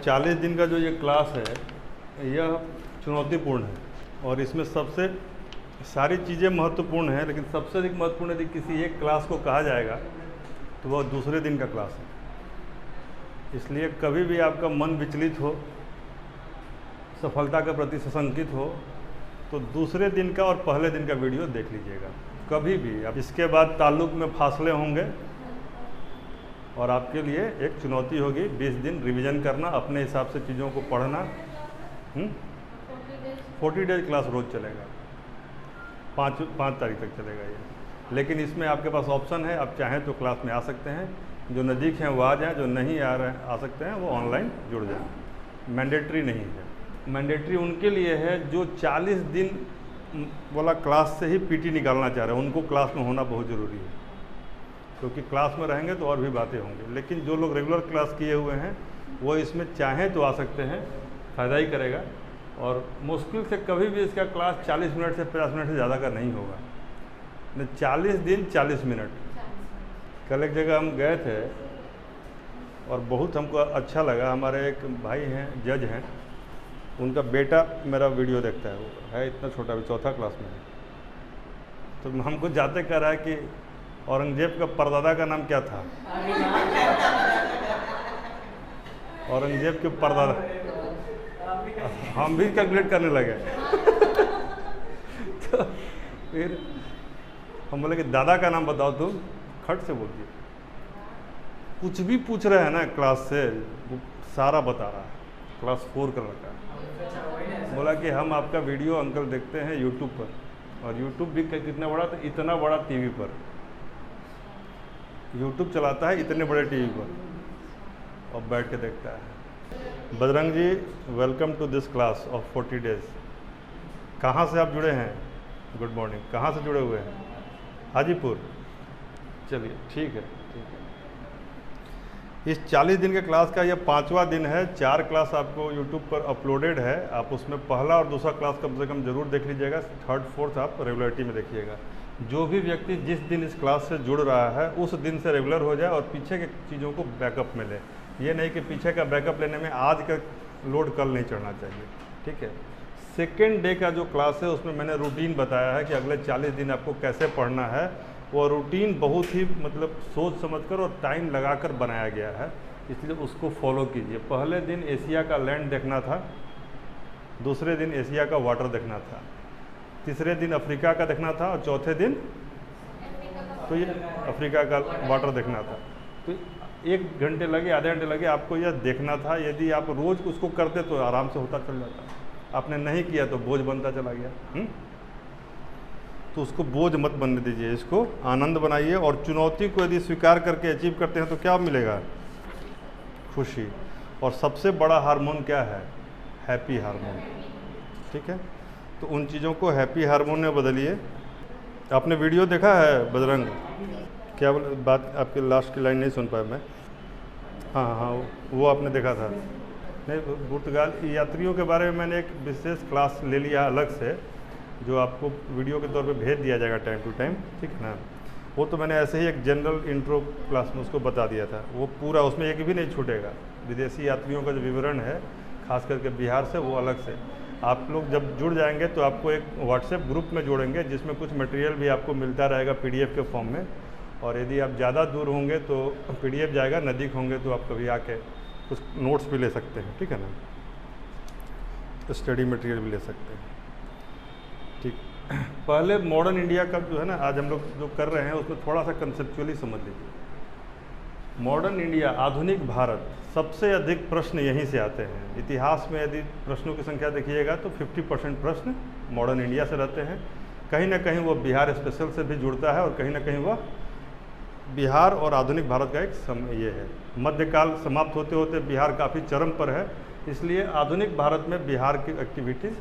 40 दिन का जो ये क्लास है यह चुनौतीपूर्ण है और इसमें सबसे सारी चीज़ें महत्वपूर्ण हैं, लेकिन सबसे अधिक महत्वपूर्ण यदि किसी एक क्लास को कहा जाएगा तो वह दूसरे दिन का क्लास है। इसलिए कभी भी आपका मन विचलित हो, सफलता के प्रति सशंकित हो, तो दूसरे दिन का और पहले दिन का वीडियो देख लीजिएगा कभी भी। अब इसके बाद ताल्लुक में फासले होंगे और आपके लिए एक चुनौती होगी 20 दिन रिवीजन करना, अपने हिसाब से चीज़ों को पढ़ना। 40 डेज क्लास रोज़ चलेगा, 5 तारीख तक चलेगा ये। लेकिन इसमें आपके पास ऑप्शन है, आप चाहें तो क्लास में आ सकते हैं, जो नज़दीक हैं वो आ जाएँ, जो नहीं आ सकते हैं वो ऑनलाइन जुड़ जाएँ। मैंडेटरी नहीं है। मैंडेटरी उनके लिए है जो 40 दिन वाला क्लास से ही पीटी निकालना चाह रहे हैं, उनको क्लास में होना बहुत ज़रूरी है, क्योंकि क्लास में रहेंगे तो और भी बातें होंगी। लेकिन जो लोग रेगुलर क्लास किए हुए हैं वो इसमें चाहें तो आ सकते हैं, फ़ायदा ही करेगा। और मुश्किल से कभी भी इसका क्लास 40 मिनट से 50 मिनट से ज़्यादा का नहीं होगा। 40 दिन 40 मिनट। कल एक जगह हम गए थे और बहुत हमको अच्छा लगा। हमारे एक भाई हैं, जज हैं, उनका बेटा मेरा वीडियो देखता है, वो है इतना छोटा, भी 4th क्लास में है। तो हमको जाते कह रहा है कि औरंगजेब का परदादा का नाम क्या था? औरंगजेब के परदादा। हम भी कैलकुलेट करने लगे। तो फिर हम बोले कि दादा का नाम बताओ तुम, खट से बोल दिए। कुछ भी पूछ रहे हैं ना क्लास से, वो सारा बता रहा है। क्लास 4 का लड़का बोला कि हम आपका वीडियो अंकल देखते हैं यूट्यूब पर, और यूट्यूब भी कितना बड़ा, तो इतना बड़ा टीवी पर यूट्यूब चलाता है, इतने बड़े टीवी पर, और बैठ के देखता है। Bajrang ji, welcome to this class of 40 days. कहाँ से आप जुड़े हैं? Good morning. कहाँ से जुड़े हुए हैं? हाजीपुर। चलिए ठीक है। इस 40 दिन के क्लास का यह 5वां दिन है। 4 क्लास आपको यूट्यूब पर अपलोडेड है, आप उसमें पहला और दूसरा क्लास कम से कम ज़रूर देख लीजिएगा, 3rd 4th आप रेगुलरिटी में देखिएगा। जो भी व्यक्ति जिस दिन इस क्लास से जुड़ रहा है उस दिन से रेगुलर हो जाए और पीछे के चीज़ों को बैकअप में ले। ये नहीं कि पीछे का बैकअप लेने में आज का लोड कल नहीं चढ़ना चाहिए, ठीक है। 2nd डे का जो क्लास है उसमें मैंने रूटीन बताया है कि अगले 40 दिन आपको कैसे पढ़ना है। वो रूटीन बहुत ही मतलब सोच समझकर और टाइम लगाकर बनाया गया है, इसलिए उसको फॉलो कीजिए। पहले दिन एशिया का लैंड देखना था, दूसरे दिन एशिया का वाटर देखना था, तीसरे दिन अफ्रीका का देखना था, और चौथे दिन तो ये अफ्रीका का वाटर देखना था। तो 1 घंटे लगे, आधे घंटे लगे, आपको यह देखना था। यदि आप रोज़ उसको करते तो आराम से होता चल जाता। आपने नहीं किया तो बोझ बनता चला गया। तो उसको बोझ मत बनने दीजिए, इसको आनंद बनाइए। और चुनौती को यदि स्वीकार करके अचीव करते हैं तो क्या मिलेगा? खुशी। और सबसे बड़ा हार्मोन क्या है? हैप्पी हार्मोन, ठीक है। तो उन चीज़ों को हैप्पी हार्मोन में बदलिए। आपने वीडियो देखा है बजरंग? क्या बात, आपकी लास्ट की लाइन नहीं सुन पाया मैं। हाँ, वो आपने देखा था। नहीं, पुर्तगाल यात्रियों के बारे में मैंने एक विशेष क्लास ले लिया अलग से, जो आपको वीडियो के तौर पे भेज दिया जाएगा टाइम टू टाइम, ठीक है ना। वो तो मैंने ऐसे ही एक जनरल इंट्रो क्लास में उसको बता दिया था। वो पूरा उसमें एक भी नहीं छूटेगा। विदेशी यात्रियों का जो विवरण है, खास करके बिहार से, वो अलग से। आप लोग जब जुड़ जाएंगे तो आपको एक व्हाट्सएप ग्रुप में जोड़ेंगे, जिसमें कुछ मटेरियल भी आपको मिलता रहेगा PDF के फॉर्म में। और यदि आप ज़्यादा दूर होंगे तो PDF जाएगा, नज़दीक होंगे तो आप कभी आके कुछ नोट्स भी ले सकते हैं, ठीक है ना। स्टडी मटेरियल भी ले सकते हैं, ठीक। पहले मॉडर्न इंडिया का जो है ना, आज हम लोग जो कर रहे हैं उसमें थोड़ा सा कंसेप्चुअली समझ लीजिए। मॉडर्न इंडिया, आधुनिक भारत, सबसे अधिक प्रश्न यहीं से आते हैं। इतिहास में यदि प्रश्नों की संख्या देखिएगा तो 50% प्रश्न मॉडर्न इंडिया से रहते हैं। कहीं ना कहीं वो बिहार स्पेशल से भी जुड़ता है, और कहीं ना कहीं वह बिहार और आधुनिक भारत का एक ये है। मध्यकाल समाप्त होते होते बिहार काफ़ी चरम पर है, इसलिए आधुनिक भारत में बिहार की एक्टिविटीज़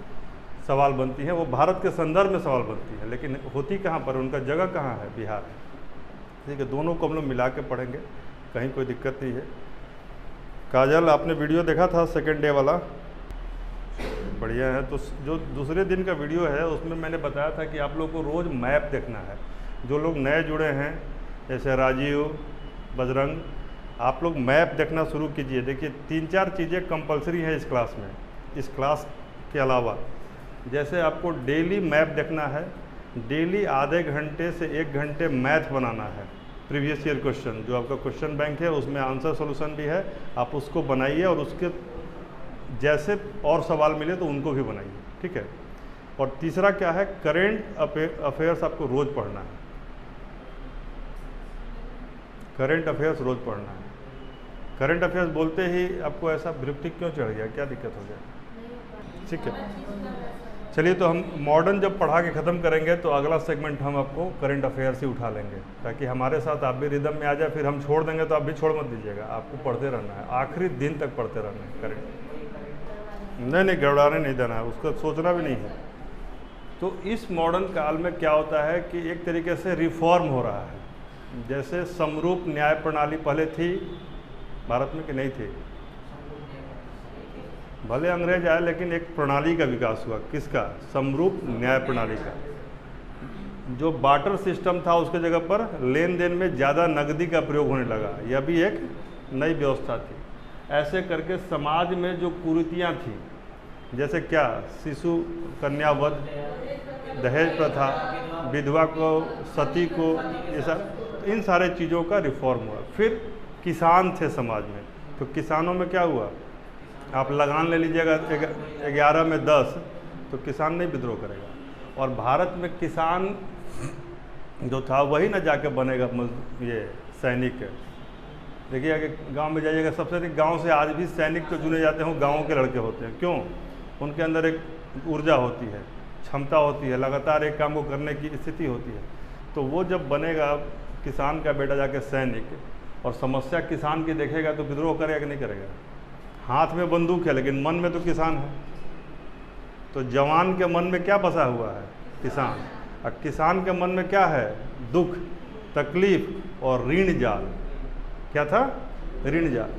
सवाल बनती हैं। वो भारत के संदर्भ में सवाल बनती है, लेकिन होती कहाँ पर, उनका जगह कहाँ है? बिहार, ठीक है। दोनों को हम लोग मिला के पढ़ेंगे, कहीं कोई दिक्कत नहीं है। काजल, आपने वीडियो देखा था 2nd डे वाला? बढ़िया है। तो जो दूसरे दिन का वीडियो है उसमें मैंने बताया था कि आप लोग को रोज़ मैप देखना है। जो लोग नए जुड़े हैं, जैसे राजीव, बजरंग, आप लोग मैप देखना शुरू कीजिए। देखिए 3-4 चीज़ें कंपलसरी हैं इस क्लास में, इस क्लास के अलावा। जैसे आपको डेली मैप देखना है, डेली आधे घंटे से 1 घंटे मैथ बनाना है। प्रीवियस ईयर क्वेश्चन जो आपका क्वेश्चन बैंक है उसमें आंसर सॉल्यूशन भी है, आप उसको बनाइए और उसके जैसे और सवाल मिले तो उनको भी बनाइए, ठीक है। और तीसरा क्या है, करेंट अफेयर्स आपको रोज़ पढ़ना है, करेंट अफेयर्स रोज़ पढ़ना है। करंट अफेयर्स बोलते ही आपको ऐसा विरक्ति क्यों चढ़ गया, क्या दिक्कत हो गया? ठीक है, चलिए तो हम मॉडर्न जब पढ़ा के ख़त्म करेंगे तो अगला सेगमेंट हम आपको करंट अफेयर्स ही उठा लेंगे, ताकि हमारे साथ आप भी रिदम में आ जाए। फिर हम छोड़ देंगे तो आप भी छोड़ मत दीजिएगा, आपको पढ़ते रहना है, आखिरी दिन तक पढ़ते रहना है करंट। नहीं, गड़बड़ाने नहीं देना है, उसका सोचना भी नहीं है। तो इस मॉडर्न काल में क्या होता है कि एक तरीके से रिफॉर्म हो रहा है। जैसे समरूप न्याय प्रणाली पहले थी भारत में कि नहीं थी, भले अंग्रेज आए लेकिन एक प्रणाली का विकास हुआ। किसका? समरूप न्याय प्रणाली का। जो बार्टर सिस्टम था उसके जगह पर लेन देन में ज़्यादा नकदी का प्रयोग होने लगा, यह भी एक नई व्यवस्था थी। ऐसे करके समाज में जो कुरीतियाँ थी, जैसे क्या, शिशु कन्यावध, दहेज प्रथा, विधवा को, सती को, ये सब, इन सारे चीज़ों का रिफॉर्म हुआ। फिर किसान थे समाज में, तो किसानों में क्या हुआ, आप लगान ले लीजिएगा 11 में 10, तो किसान नहीं विद्रोह करेगा। और भारत में किसान जो था वही ना जाके बनेगा ये सैनिक। देखिए कि गांव में जाइएगा, सबसे अधिक गांव से आज भी सैनिक तो चुने जाते हैं, गाँव के लड़के होते हैं। क्यों? उनके अंदर एक ऊर्जा होती है, क्षमता होती है, लगातार एक काम को करने की स्थिति होती है। तो वो जब बनेगा किसान का बेटा जाके सैनिक, और समस्या किसान की देखेगा तो विद्रोह करेगा कि नहीं करेगा? हाथ में बंदूक है लेकिन मन में तो किसान है। तो जवान के मन में क्या बसा हुआ है? किसान। और किसान के मन में क्या है? दुख, तकलीफ और ऋण जाल। क्या था? ऋण जाल।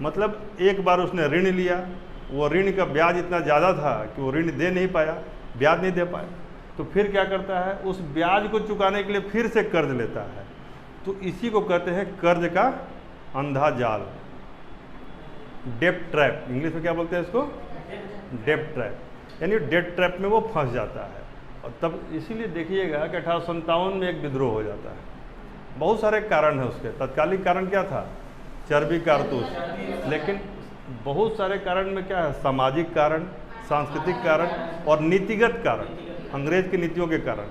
मतलब एक बार उसने ऋण लिया, वो ऋण का ब्याज इतना ज़्यादा था कि वो ऋण दे नहीं पाया, ब्याज नहीं दे पाया। तो फिर क्या करता है? उस ब्याज को चुकाने के लिए फिर से कर्ज लेता है। तो इसी को कहते हैं कर्ज का अंधा जाल, डेब्ट ट्रैप। इंग्लिश में क्या बोलते हैं इसको? डेब्ट ट्रैप। यानी डेब्ट ट्रैप में वो फंस जाता है। और तब इसीलिए देखिएगा कि 1857 में एक विद्रोह हो जाता है। बहुत सारे कारण हैं उसके। तत्कालिक कारण क्या था? चर्बी कारतूस। लेकिन बहुत सारे कारण में क्या है? सामाजिक कारण, सांस्कृतिक कारण और नीतिगत कारण, अंग्रेज की नीतियों के कारण।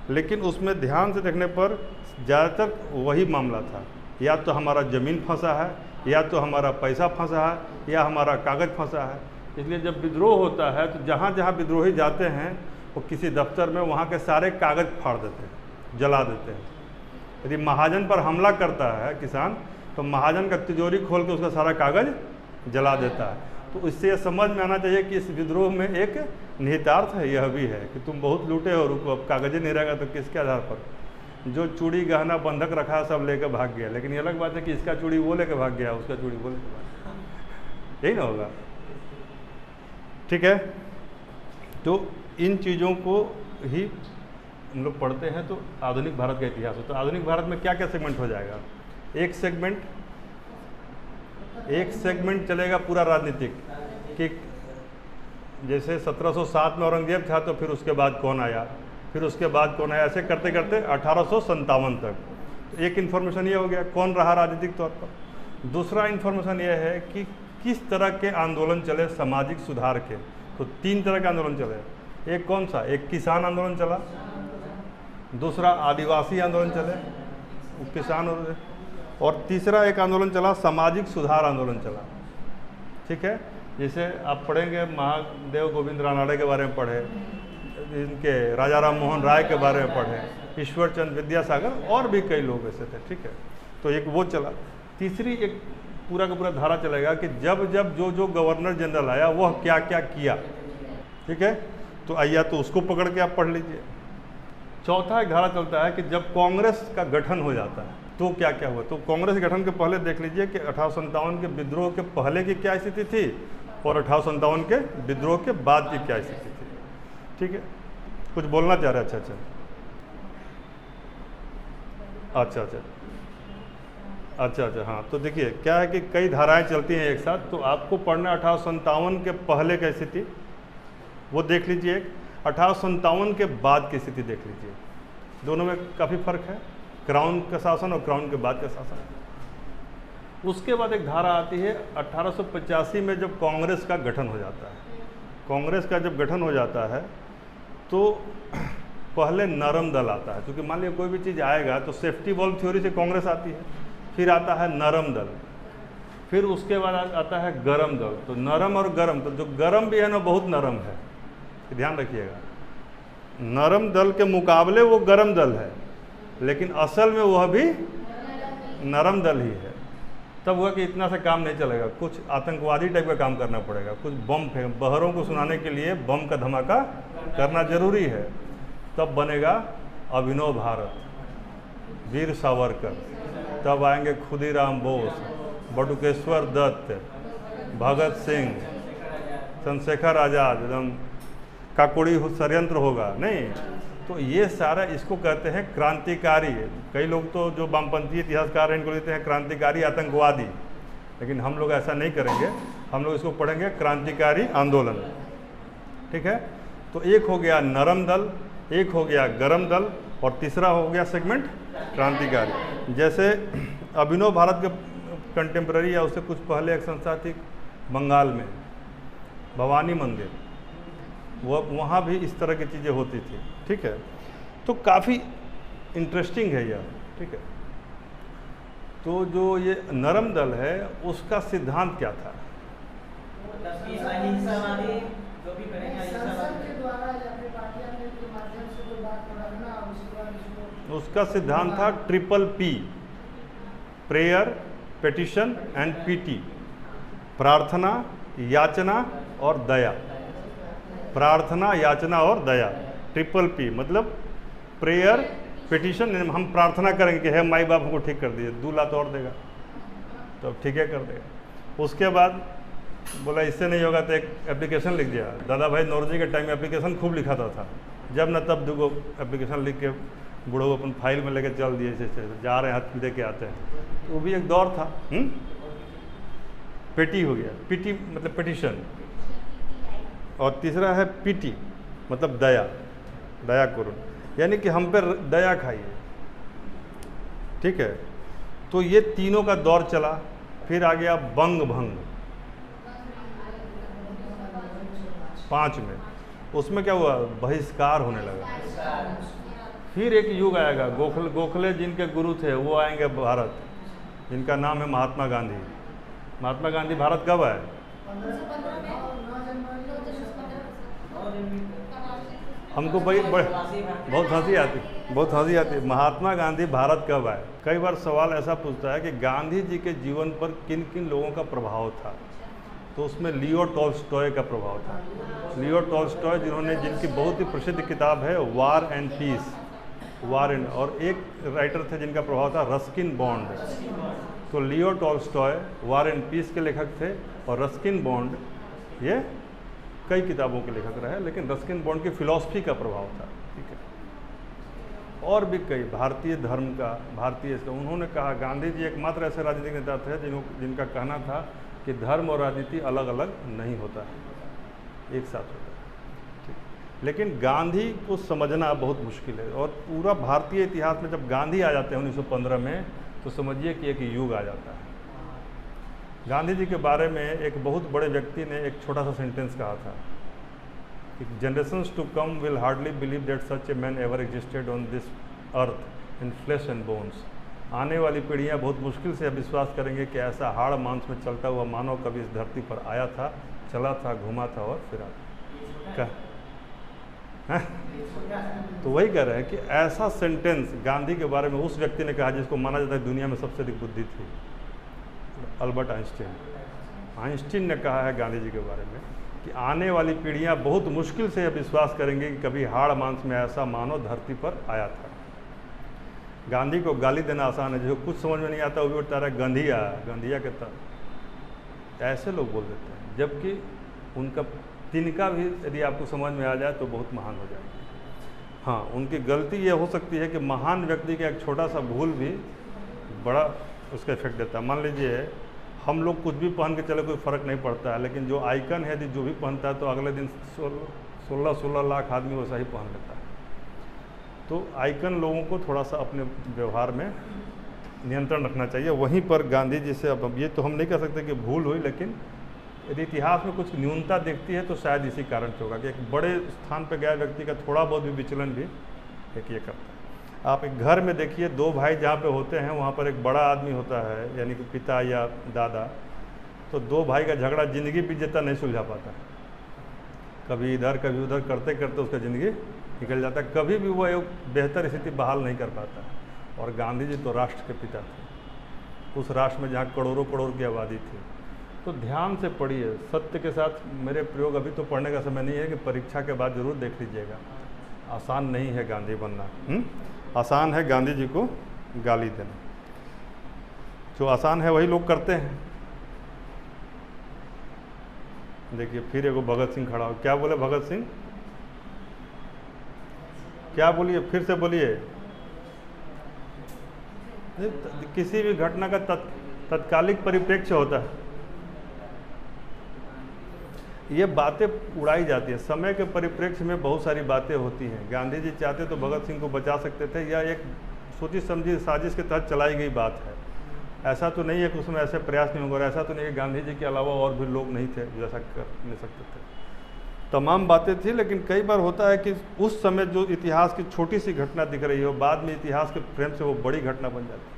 लेकिन उसमें ध्यान से देखने पर ज़्यादातर वही मामला था, या तो हमारा ज़मीन फंसा है, या तो हमारा पैसा फंसा है, या हमारा कागज़ फंसा है। इसलिए जब विद्रोह होता है तो जहाँ जहाँ विद्रोही जाते हैं वो किसी दफ्तर में वहाँ के सारे कागज़ फाड़ देते हैं, जला देते हैं। यदि महाजन पर हमला करता है किसान तो महाजन का तिजोरी खोल के उसका सारा कागज़ जला देता है। तो इससे यह समझ में आना चाहिए कि इस विद्रोह में एक निहितार्थ है, यह भी है कि तुम बहुत लूटे हो, रुको, अब कागज़ नहीं रहेगा तो किसके आधार पर? जो चूड़ी गहना बंधक रखा सब लेकर भाग गया। लेकिन ये अलग बात है कि इसका चूड़ी वो लेकर भाग गया, उसका चूड़ी वो लेकर भाग गया, यही ना होगा। ठीक है, तो इन चीज़ों को ही हम लोग पढ़ते हैं। तो आधुनिक भारत का इतिहास हो, तो आधुनिक भारत में क्या क्या सेगमेंट हो जाएगा? एक सेगमेंट चलेगा पूरा राजनीतिक, कि जैसे 1707 में औरंगजेब था तो फिर उसके बाद कौन आया, फिर उसके बाद कौन आया, ऐसे करते करते 1857 तक। एक इन्फॉर्मेशन ये हो गया कौन रहा राजनीतिक तौर पर। दूसरा इन्फॉर्मेशन ये है कि किस तरह के आंदोलन चले सामाजिक सुधार के। तो 3 तरह के आंदोलन चले। एक कौन सा? एक किसान आंदोलन चला, दूसरा आदिवासी आंदोलन चले, किसान, और तीसरा एक आंदोलन चला सामाजिक सुधार आंदोलन चला। ठीक है, जैसे आप पढ़ेंगे महादेव गोविंद रानड़े के बारे में पढ़े, इनके राजा राम मोहन राय के बारे में पढ़े, ईश्वर चंद्र विद्यासागर, और भी कई लोग ऐसे थे। ठीक है, तो एक वो चला। तीसरी एक पूरा का पूरा धारा चलेगा कि जब जब जो गवर्नर जनरल आया वह क्या क्या किया। ठीक है, तो आइया तो उसको पकड़ के आप पढ़ लीजिए। चौथा एक धारा चलता है कि जब कांग्रेस का गठन हो जाता है तो क्या क्या हुआ। तो कांग्रेस गठन के पहले देख लीजिए कि 1857 के विद्रोह के पहले की क्या स्थिति थी और 1857 के विद्रोह के बाद की क्या स्थिति थी। ठीक है, कुछ बोलना चाह रहे? अच्छा, अच्छा अच्छा, हाँ तो देखिए क्या है कि कई धाराएं चलती हैं एक साथ, तो आपको पढ़ना 1857 के पहले की स्थिति वो देख लीजिए, 1857 के बाद की स्थिति देख लीजिए, दोनों में काफ़ी फर्क है, क्राउन का शासन और क्राउन के बाद का शासन। उसके बाद एक धारा आती है 1885 में, जब कांग्रेस का गठन हो जाता है। कांग्रेस का जब गठन हो जाता है तो पहले नरम दल आता है, क्योंकि मान लिया कोई भी चीज़ आएगा तो सेफ्टी वॉल्व थ्योरी से कांग्रेस आती है, फिर आता है नरम दल, फिर उसके बाद आता है गरम दल। तो नरम और गरम, तो जो गरम भी है ना बहुत नरम है, ध्यान रखिएगा, नरम दल के मुकाबले वो गरम दल है, लेकिन असल में वह भी नरम दल ही है। तब हुआ कि इतना से काम नहीं चलेगा, कुछ आतंकवादी टाइप का काम करना पड़ेगा, कुछ बम फेंक, बहरों को सुनाने के लिए बम का धमाका करना जरूरी है। तब बनेगा अभिनव भारत, वीर सावरकर, तब आएंगे खुदीराम बोस, बटुकेश्वर दत्त, भगत सिंह, चंद्रशेखर आज़ाद, एकदम काकोड़ी षड्यंत्र होगा नहीं। तो ये सारा इसको कहते हैं क्रांतिकारी। कई लोग तो जो वामपंथी इतिहासकार हैं इनको लेते हैं क्रांतिकारी आतंकवादी, लेकिन हम लोग ऐसा नहीं करेंगे, हम लोग इसको पढ़ेंगे क्रांतिकारी आंदोलन। ठीक है, तो एक हो गया नरम दल, एक हो गया गरम दल, और तीसरा हो गया सेगमेंट क्रांतिकारी। जैसे अभिनव भारत के कंटेम्प्रेरी या उससे कुछ पहले एक संस्था थी बंगाल में, भवानी मंदिर, वहाँ भी इस तरह की चीज़ें होती थी। ठीक है, तो काफ़ी इंटरेस्टिंग है यह। ठीक है, तो जो ये नरम दल है उसका सिद्धांत क्या था? उसका सिद्धांत था triple P, prayer, petition and PT, प्रार्थना, याचना और दया। प्रार्थना, याचना और दया, ट्रिपल पी मतलब प्रेयर, पिटिशन, हम प्रार्थना करेंगे कि हे माई बाप हमको ठीक कर दिए, 2 लाख और देगा तो अब ठीक है कर देगा। उसके बाद बोला इससे नहीं होगा तो एक एप्लीकेशन लिख दिया। दादा भाई नौरोजी के टाइम में एप्लीकेशन खूब लिखाता था, जब न तब 2 एप्लीकेशन लिख के बूढ़ो अपन फाइल में लेके चल दिए, जा रहे हैं हाथ दे के आते हैं, तो वो भी एक दौर था। पेटी हो गया, पीटी मतलब पिटिशन, और तीसरा है पीटी मतलब दया, दया करो, यानी कि हम पे दया खाइए। ठीक है, तो ये तीनों का दौर चला। फिर आ गया बंग भंग 5 में, उसमें क्या हुआ, बहिष्कार होने लगा। फिर एक युग आएगा, गोखले जिनके गुरु थे वो आएंगे भारत, जिनका नाम है महात्मा गांधी। महात्मा गांधी भारत कब आए? हमको बहुत हंसी आती है। महात्मा गांधी भारत कब आए? कई बार सवाल ऐसा पूछता है कि गांधी जी के जीवन पर किन किन लोगों का प्रभाव था, तो उसमें लियो टॉल्स्टॉय का प्रभाव था। लियो टॉल्स्टॉय जिनकी बहुत ही प्रसिद्ध किताब है वार एंड पीस, और एक राइटर थे जिनका प्रभाव था रस्किन बॉन्ड। तो Leo Tolstoy War and Peace के लेखक थे, और रस्किन बॉन्ड ये कई किताबों के लेखक रहे, लेकिन रस्किन बॉन्ड की फिलॉसफी का प्रभाव था। ठीक है, और भी कई भारतीय धर्म का, भारतीय इसका, उन्होंने कहा गांधी जी एकमात्र ऐसे राजनीतिक नेता थे जिनका कहना था कि धर्म और राजनीति अलग अलग नहीं होता है, एक साथ होता है। ठीक, लेकिन गांधी को समझना बहुत मुश्किल है, और पूरा भारतीय इतिहास में जब गांधी आ जाते हैं 1915 में, तो समझिए कि एक युग आ जाता है। गांधी जी के बारे में एक बहुत बड़े व्यक्ति ने एक छोटा सा सेंटेंस कहा था कि generations to come will hardly believe that such a man ever existed on this earth in flesh and bones. आने वाली पीढ़ियां बहुत मुश्किल से विश्वास करेंगे कि ऐसा हाड़ मांस में चलता हुआ मानव कभी इस धरती पर आया था, चला था, घूमा था और फिरा था। तो वही कह रहे हैं कि ऐसा सेंटेंस गांधी के बारे में उस व्यक्ति ने कहा जिसको माना जाता है दुनिया में सबसे अधिक बुद्धि थी, अल्बर्ट आइंस्टीन ने कहा है गांधी जी के बारे में कि आने वाली पीढ़ियां बहुत मुश्किल से यह विश्वास करेंगे कि कभी हाड़ मांस में ऐसा मानव धरती पर आया था। गांधी को गाली देना आसान है, जो कुछ समझ में नहीं आता वो भी उठता रहा गंधिया के तरह, ऐसे लोग बोल देते हैं, जबकि उनका तिनका भी यदि आपको समझ में आ जाए तो बहुत महान हो जाए। हाँ, उनकी गलती ये हो सकती है कि महान व्यक्ति का एक छोटा सा भूल भी बड़ा उसका इफेक्ट देता है। मान लीजिए हम लोग कुछ भी पहन के चले कोई फ़र्क नहीं पड़ता है, लेकिन जो आइकन है यदि जो भी पहनता है तो अगले दिन 16 लाख आदमी वैसा ही पहन लेता है। तो आइकन लोगों को थोड़ा सा अपने व्यवहार में नियंत्रण रखना चाहिए। वहीं पर गांधी जी से, अब ये तो हम नहीं कह सकते कि भूल हुई, लेकिन यदि इतिहास में कुछ न्यूनता दिखती है तो शायद इसी कारण से होगा कि एक बड़े स्थान पर गया व्यक्ति का थोड़ा बहुत भी विचलन भी एक ये करता है। आप एक घर में देखिए, दो भाई जहाँ पे होते हैं वहाँ पर एक बड़ा आदमी होता है, यानी कि पिता या दादा, तो दो भाई का झगड़ा ज़िंदगी बीत जाता नहीं सुलझा पाता, कभी इधर कभी उधर करते करते उसका ज़िंदगी निकल जाता है, कभी भी वो एक बेहतर स्थिति बहाल नहीं कर पाता। और गांधी जी तो राष्ट्र के पिता थे, उस राष्ट्र में जहाँ करोड़ों करोड़ की आबादी थी। तो ध्यान से पढ़िए, सत्य के साथ। मेरे प्रयोग अभी तो पढ़ने का समय नहीं है, कि परीक्षा के बाद ज़रूर देख लीजिएगा। आसान नहीं है गांधी बनना, आसान है गांधी जी को गाली देना। जो आसान है वही लोग करते हैं। देखिए फिर एगो भगत सिंह खड़ा हो, क्या बोले भगत सिंह, क्या बोलिए, फिर से बोलिए। किसी भी घटना का तत्कालिक परिप्रेक्ष्य होता है, ये बातें उड़ाई जाती है। समय के परिप्रेक्ष्य में बहुत सारी बातें होती हैं। गांधी जी चाहते तो भगत सिंह को बचा सकते थे, या एक सोची समझी साजिश के तहत चलाई गई बात है। ऐसा तो नहीं है कि उसमें ऐसे प्रयास नहीं होंगे, और ऐसा तो नहीं है गांधी जी के अलावा और भी लोग नहीं थे जो ऐसा कर नहीं सकते थे। तमाम बातें थी, लेकिन कई बार होता है कि उस समय जो इतिहास की छोटी सी घटना दिख रही हो, बाद में इतिहास के फ्रेम से वो बड़ी घटना बन जाती है।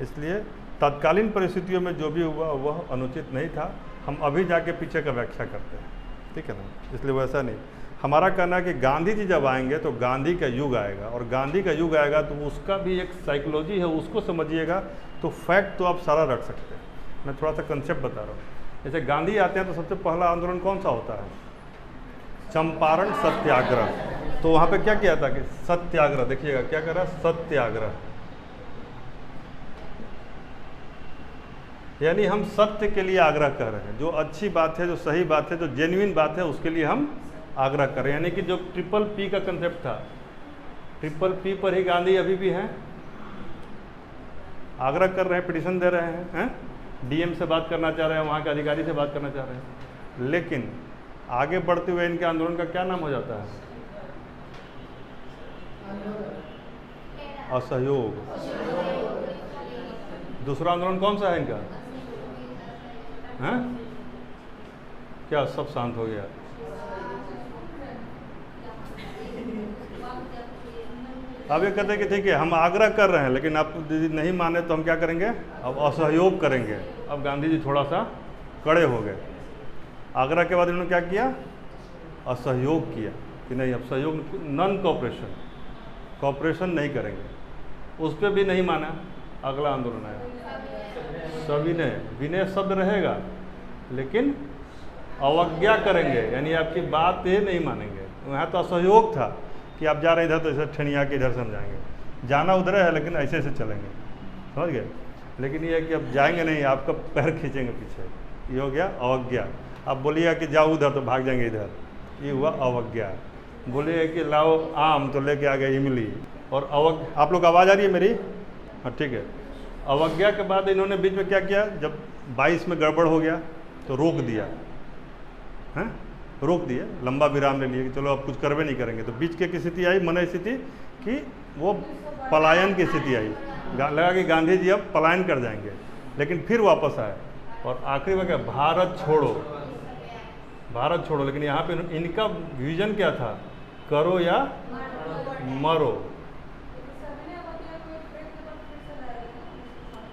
इसलिए तत्कालीन परिस्थितियों में जो भी हुआ वह अनुचित नहीं था। हम अभी जाके पीछे का व्याख्या करते हैं, ठीक है ना। इसलिए वैसा नहीं, हमारा कहना है कि गांधी जी जब आएंगे तो गांधी का युग आएगा, और गांधी का युग आएगा तो उसका भी एक साइकोलॉजी है, उसको समझिएगा तो फैक्ट तो आप सारा रख सकते हैं। मैं थोड़ा सा कंसेप्ट बता रहा हूँ। जैसे गांधी आते हैं तो सबसे पहला आंदोलन कौन सा होता है, चंपारण सत्याग्रह। तो वहाँ पे क्या किया था कि सत्याग्रह, देखिएगा क्या कर रहा है, सत्याग्रह, यानी हम सत्य के लिए आग्रह कर रहे हैं। जो अच्छी बात है, जो सही बात है, जो जेन्युइन बात है, उसके लिए हम आग्रह कर रहे हैं। यानी कि जो ट्रिपल पी का कंसेप्ट था, ट्रिपल पी पर ही गांधी अभी भी हैं, आग्रह कर रहे हैं, पिटीशन दे रहे हैं, डीएम से बात करना चाह रहे हैं, वहाँ के अधिकारी से बात करना चाह रहे हैं। लेकिन आगे बढ़ते हुए इनके आंदोलन का क्या नाम हो जाता है, असहयोग। दूसरा आंदोलन कौन सा है इनका, हैं? क्या सब शांत हो गया? अब ये कहते हैं कि ठीक है हम आग्रह कर रहे हैं, लेकिन आप यदि नहीं माने तो हम क्या करेंगे, अब असहयोग करेंगे। अब गांधी जी थोड़ा सा कड़े हो गए। आग्रह के बाद इन्होंने क्या किया, असहयोग किया कि नहीं अब सहयोग, नॉन कोऑपरेशन, कोऑपरेशन नहीं करेंगे। उस पर भी नहीं माना, अगला आंदोलन आया सविनय। विनय शब्द रहेगा लेकिन अवज्ञा करेंगे, यानी आपकी बात ही नहीं मानेंगे। वहाँ तो असहयोग था कि आप जा रहे इधर तो इधर ठनिया के इधर समझाएंगे, जाना उधर है लेकिन ऐसे ऐसे चलेंगे, समझ गए। लेकिन ये है कि अब जाएंगे नहीं, आपका पैर खींचेंगे पीछे, ये हो गया अवज्ञा। अब बोलिएगा कि जाओ उधर तो भाग जाएंगे इधर, ये हुआ अवज्ञा। बोलिए कि लाओ आम तो लेके आ गए इमली, और आप लोग आवाज़ आ रही है मेरी, हाँ ठीक है। अवज्ञा के बाद इन्होंने बीच में क्या किया, जब 22 में गड़बड़ हो गया तो रोक दिया, हैं, रोक दिया, लंबा विराम ले लिया कि चलो अब कुछ करवे नहीं करेंगे। तो बीच की स्थिति आई, मन स्थिति कि वो पलायन की स्थिति आई, लगा कि गांधी जी अब पलायन कर जाएंगे, लेकिन फिर वापस आए। और आखिरी में क्या, भारत छोड़ो, भारत छोड़ो। लेकिन यहाँ पे इनका विजन क्या था, करो या मरो,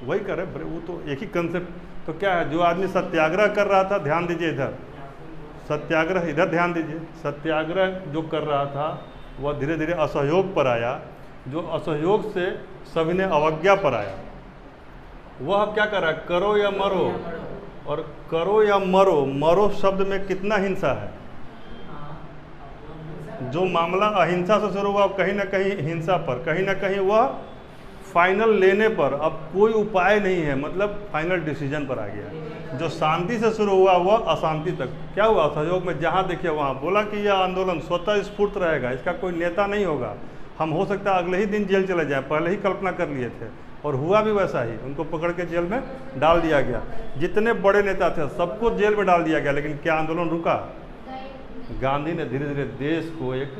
वही करे। वो तो एक ही कंसेप्ट। तो क्या है, जो आदमी सत्याग्रह कर रहा था, ध्यान दीजिए इधर, सत्याग्रह इधर ध्यान दीजिए, सत्याग्रह जो कर रहा था वह धीरे धीरे असहयोग पर आया, जो असहयोग से सविनय अवज्ञा पर आया। वह अब क्या कर रहा है, करो या मरो। और करो या मरो, मरो शब्द में कितना हिंसा है। जो मामला अहिंसा से शुरू हुआ कहीं ना कहीं हिंसा पर, कहीं ना कहीं वह फाइनल लेने पर अब कोई उपाय नहीं है, मतलब फाइनल डिसीजन पर आ गया। जो शांति से शुरू हुआ वह अशांति तक क्या हुआ, सहयोग में जहाँ देखिए वहाँ बोला कि यह आंदोलन स्वतः स्फूर्त रहेगा, इसका कोई नेता नहीं होगा। हम हो सकता है अगले ही दिन जेल चले जाएं, पहले ही कल्पना कर लिए थे, और हुआ भी वैसा ही, उनको पकड़ के जेल में डाल दिया गया। जितने बड़े नेता थे सबको जेल में डाल दिया गया, लेकिन क्या आंदोलन रुका? गांधी ने धीरे धीरे देश को एक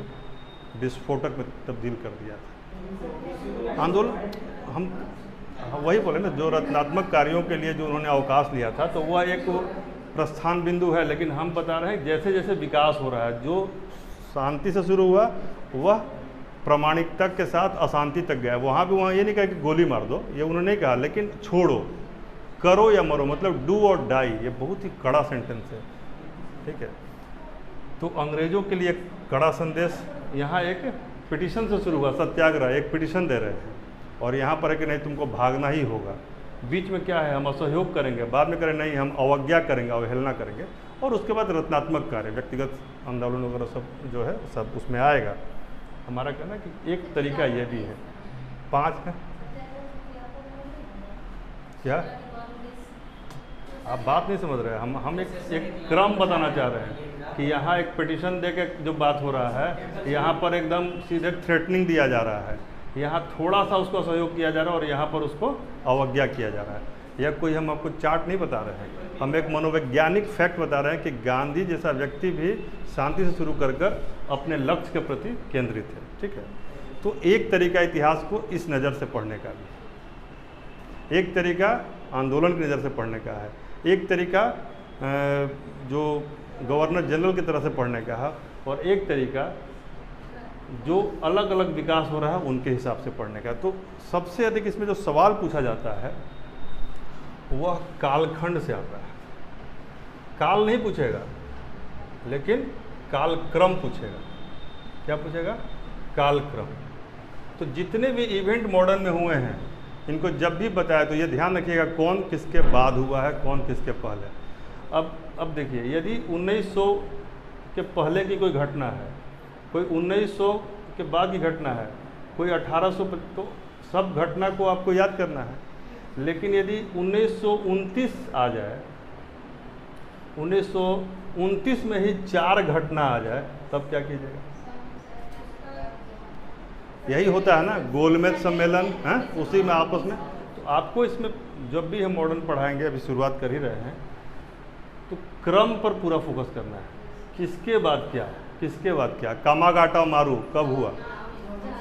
विस्फोटक में तब्दील कर दिया था। आंदोलन हम वही बोले ना, जो रचनात्मक कार्यों के लिए जो उन्होंने अवकाश लिया था, तो वह एक प्रस्थान बिंदु है। लेकिन हम बता रहे हैं जैसे जैसे विकास हो रहा है, जो शांति से शुरू हुआ वह प्रामाणिकता के साथ अशांति तक गया। वहाँ भी वहाँ ये नहीं कहा कि गोली मार दो, ये उन्होंने नहीं कहा, लेकिन छोड़ो, करो या मरो, मतलब डू और डाई। ये बहुत ही कड़ा सेंटेंस है, ठीक है। तो अंग्रेजों के लिए एक कड़ा संदेश। यहाँ एक पिटीशन से शुरू हुआ, सत्याग्रह, एक पिटीशन दे रहे हैं, और यहाँ पर है कि नहीं तुमको भागना ही होगा। बीच में क्या है, हम असहयोग करेंगे, बाद में करें नहीं हम अवज्ञा करेंगे, अवहेलना करेंगे, और उसके बाद रचनात्मक कार्य, व्यक्तिगत आंदोलन वगैरह सब जो है सब उसमें आएगा। हमारा कहना कि एक तरीका ये भी है। 5 है क्या? आप बात नहीं समझ रहे। हम एक क्रम बताना चाह रहे हैं कि यहाँ एक पिटीशन दे के जो बात हो रहा है, यहाँ पर एकदम सीधे थ्रेटनिंग दिया जा रहा है, यहाँ थोड़ा सा उसको सहयोग किया जा रहा है, और यहाँ पर उसको अवज्ञा किया जा रहा है। यह कोई हम आपको चार्ट नहीं बता रहे हैं, हम एक मनोवैज्ञानिक फैक्ट बता रहे हैं कि गांधी जैसा व्यक्ति भी शांति से शुरू कर अपने लक्ष्य के प्रति केंद्रित है, ठीक है। तो एक तरीका इतिहास को इस नज़र से पढ़ने का भी, एक तरीका आंदोलन की नज़र से पढ़ने का है, एक तरीका जो गवर्नर जनरल की तरह से पढ़ने का है, और एक तरीका जो अलग अलग विकास हो रहा है उनके हिसाब से पढ़ने का। तो सबसे अधिक इसमें जो सवाल पूछा जाता है वह कालखंड से आता है। काल नहीं पूछेगा, लेकिन कालक्रम पूछेगा। क्या पूछेगा? कालक्रम। तो जितने भी इवेंट मॉडर्न में हुए हैं, इनको जब भी बताया तो ये ध्यान रखिएगा कौन किसके बाद हुआ है, कौन किसके पहले। अब देखिए, यदि 1900 के पहले की कोई घटना है, कोई 1900 के बाद की घटना है, कोई 1800, तो सब घटना को आपको याद करना है। लेकिन यदि 1929 आ जाए, 1929 में ही 4 घटना आ जाए, तब क्या कीजिएगा? यही होता है ना गोलमेज सम्मेलन, है उसी में आपस में। तो आपको इसमें जब भी हम मॉडर्न पढ़ाएंगे, अभी शुरुआत कर ही रहे हैं, तो क्रम पर पूरा फोकस करना है। किसके बाद क्या, किसके बाद क्या। कामागाटा मारू कब हुआ,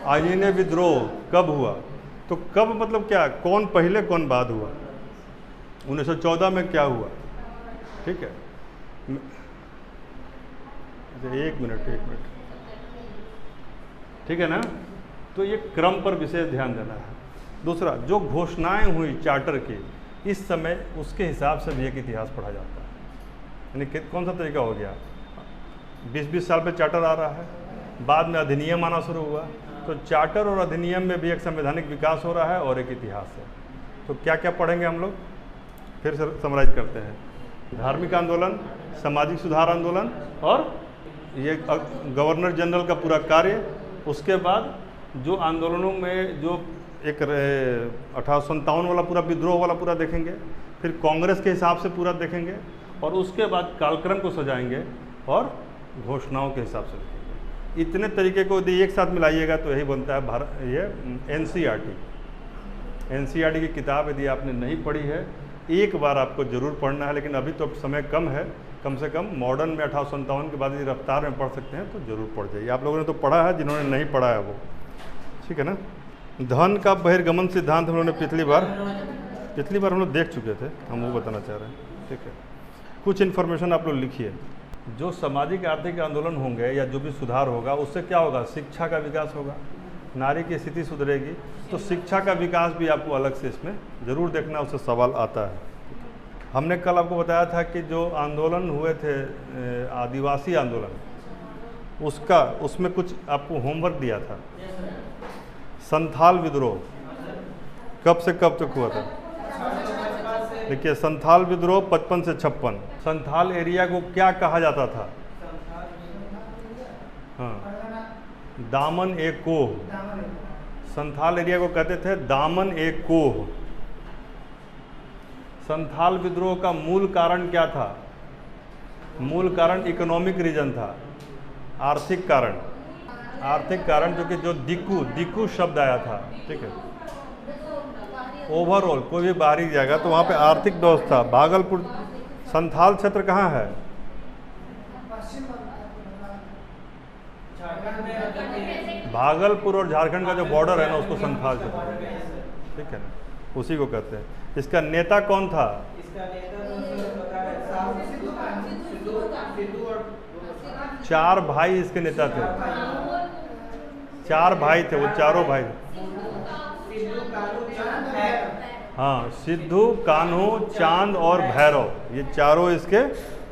आईने विद्रोह कब हुआ, तो कब मतलब क्या, कौन पहले कौन बाद हुआ, 1914 में क्या हुआ, ठीक है। एक मिनट, ठीक है ना। तो ये क्रम पर विशेष ध्यान देना है। दूसरा, जो घोषणाएं हुई चार्टर की इस समय, उसके हिसाब से भी एक इतिहास पढ़ा जाता है। यानी कौन सा तरीका हो गया, 20-20 साल पे चार्टर आ रहा है, बाद में अधिनियम आना शुरू हुआ, तो चार्टर और अधिनियम में भी एक संवैधानिक विकास हो रहा है और एक इतिहास है। तो क्या क्या पढ़ेंगे हम लोग, फिर से समराइज करते हैं। धार्मिक आंदोलन, सामाजिक सुधार आंदोलन, और ये गवर्नर जनरल का पूरा कार्य। उसके बाद जो आंदोलनों में जो एक 1857 वाला पूरा विद्रोह वाला पूरा देखेंगे, फिर कांग्रेस के हिसाब से पूरा देखेंगे, और उसके बाद कालक्रम को सजाएंगे और घोषणाओं के हिसाब से देखेंगे। इतने तरीके को यदि एक साथ मिलाइएगा तो यही बनता है ये एनसीईआरटी की किताब। यदि आपने नहीं पढ़ी है, एक बार आपको ज़रूर पढ़ना है, लेकिन अभी तो समय कम है, कम से कम मॉडर्न में 1857 के बाद यदि रफ्तार में पढ़ सकते हैं तो ज़रूर पढ़ जाइए। आप लोगों ने तो पढ़ा है, जिन्होंने नहीं पढ़ा है वो, ठीक है ना। धन का बहिर्गमन सिद्धांत हम लोगों ने पिछली बार हम लोग देख चुके थे, हम वो बताना चाह रहे हैं, ठीक है। कुछ इन्फॉर्मेशन आप लोग लिखिए। जो सामाजिक आर्थिक आंदोलन होंगे या जो भी सुधार होगा, उससे क्या होगा, शिक्षा का विकास होगा, नारी की स्थिति सुधरेगी। तो शिक्षा का विकास भी आपको अलग से इसमें ज़रूर देखना, उससे सवाल आता है। हमने कल आपको बताया था कि जो आंदोलन हुए थे आदिवासी आंदोलन, उसमें कुछ आपको होमवर्क दिया था। संथाल विद्रोह कब से कब तक हुआ था, देखिए। संथाल विद्रोह 55 से 56। संथाल एरिया को क्या कहा जाता था, हाँ, दामन ए कोह। संथाल एरिया को कहते थे दामन ए कोह। संथाल विद्रोह का मूल कारण क्या था, मूल कारण इकोनॉमिक रीजन था, आर्थिक कारण, जो कि जो दिकू शब्द आया था, ठीक है। ओवरऑल कोई भी बाहरी जाएगा तो वहाँ पे आर्थिक व्यवस्था। भागलपुर संथाल क्षेत्र कहाँ है? भागलपुर और झारखंड का जो बॉर्डर है ना उसको संथाल क्षेत्र, ठीक है ना, उसी को कहते हैं। इसका नेता कौन था? चार भाई इसके नेता थे, चार भाई थे, वो चारों भाई। हाँ, सिद्धू, कान्हू, चांद और भैरव, ये चारों इसके